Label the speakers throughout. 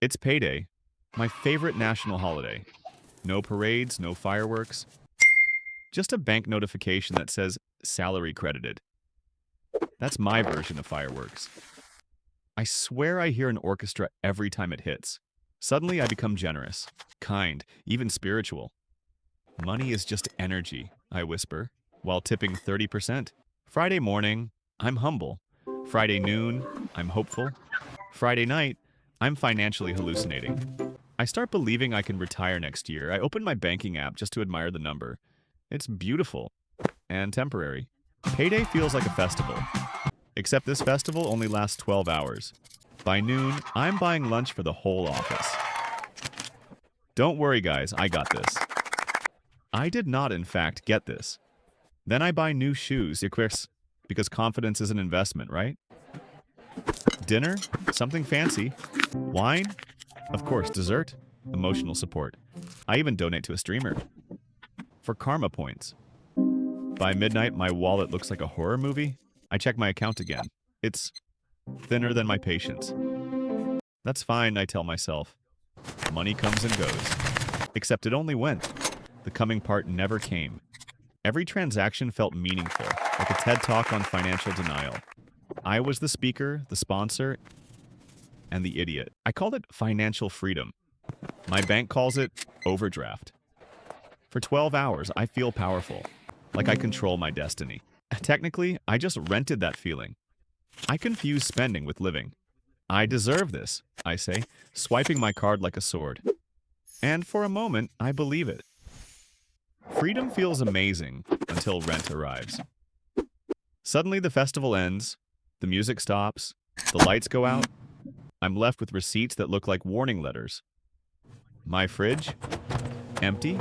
Speaker 1: It's payday, my favorite national holiday. No parades, no fireworks, just a bank notification that says salary credited. That's my version of fireworks. I swear I hear an orchestra every time it hits. Suddenly I become generous, kind, even spiritual. Money is just energy, I whisper, while tipping 30%. Friday morning, I'm humble. Friday noon, I'm hopeful. Friday night, I'm financially hallucinating. I start believing I can retire next year. I open my banking app just to admire the number. It's beautiful and temporary. Payday feels like a festival, except this festival only lasts 12 hours. By noon, I'm buying lunch for the whole office. Don't worry, guys, I got this. I did not, in fact, get this. Then I buy new shoes, because confidence is an investment, right? Dinner, something fancy. Wine, of course, dessert, emotional support. I even donate to a streamer. For karma points. By midnight, my wallet looks like a horror movie. I check my account again. It's thinner than my patience. That's fine, I tell myself. Money comes and goes. Except it only went. The coming part never came. Every transaction felt meaningful, like a TED Talk on financial denial. I was the speaker, the sponsor, and the idiot. I called it financial freedom. My bank calls it overdraft. For 12 hours, I feel powerful, like I control my destiny. Technically, I just rented that feeling. I confuse spending with living. I deserve this, I say, swiping my card like a sword. And for a moment, I believe it. Freedom feels amazing until rent arrives. Suddenly, the festival ends, the music stops, the lights go out. I'm left with receipts that look like warning letters. My fridge? Empty.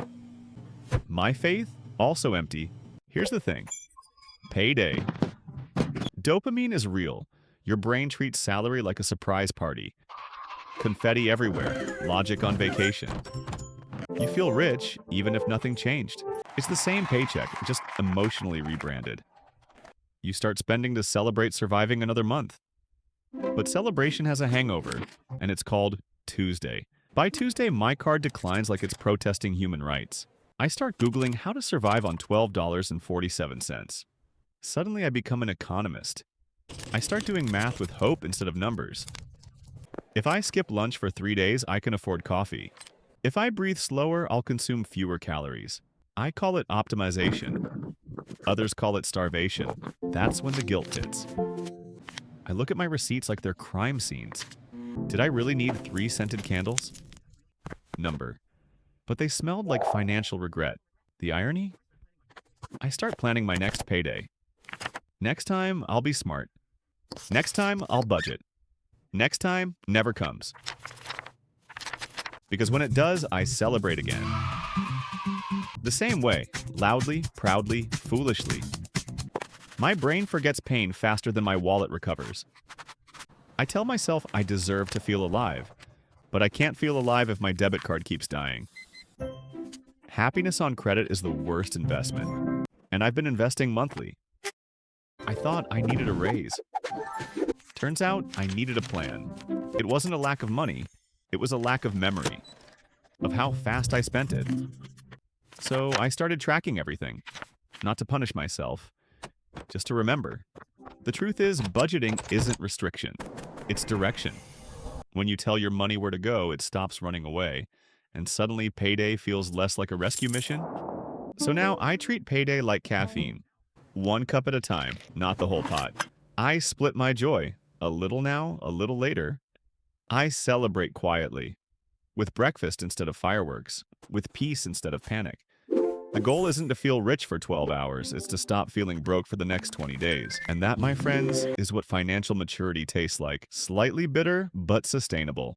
Speaker 1: My faith? Also empty. Here's the thing. Payday. Dopamine is real. Your brain treats salary like a surprise party. Confetti everywhere. Logic on vacation. You feel rich, even if nothing changed. It's the same paycheck, just emotionally rebranded. You start spending to celebrate surviving another month. But celebration has a hangover, and it's called Tuesday. By Tuesday, my card declines like it's protesting human rights. I start Googling how to survive on $12.47. Suddenly, I become an economist. I start doing math with hope instead of numbers. If I skip lunch for 3 days, I can afford coffee. If I breathe slower, I'll consume fewer calories. I call it optimization. Others call it starvation. That's when the guilt hits. I look at my receipts like they're crime scenes. Did I really need 3 scented candles? Number. But they smelled like financial regret. The irony? I start planning my next payday. Next time, I'll be smart. Next time, I'll budget. Next time never comes. Because when it does, I celebrate again. The same way, loudly, proudly, foolishly. My brain forgets pain faster than my wallet recovers. I tell myself I deserve to feel alive, but I can't feel alive if my debit card keeps dying. Happiness on credit is the worst investment, and I've been investing monthly. I thought I needed a raise. Turns out I needed a plan. It wasn't a lack of money, it was a lack of memory, of how fast I spent it. So I started tracking everything, not to punish myself, just to remember. The truth is, budgeting isn't restriction, it's direction. When you tell your money where to go, it stops running away, and suddenly payday feels less like a rescue mission. So now I treat payday like caffeine. 1 cup at a time, not the whole pot. I split my joy, a little now, a little later. I celebrate quietly, with breakfast instead of fireworks, with peace instead of panic. The goal isn't to feel rich for 12 hours, it's to stop feeling broke for the next 20 days. And that, my friends, is what financial maturity tastes like. Slightly bitter, but sustainable.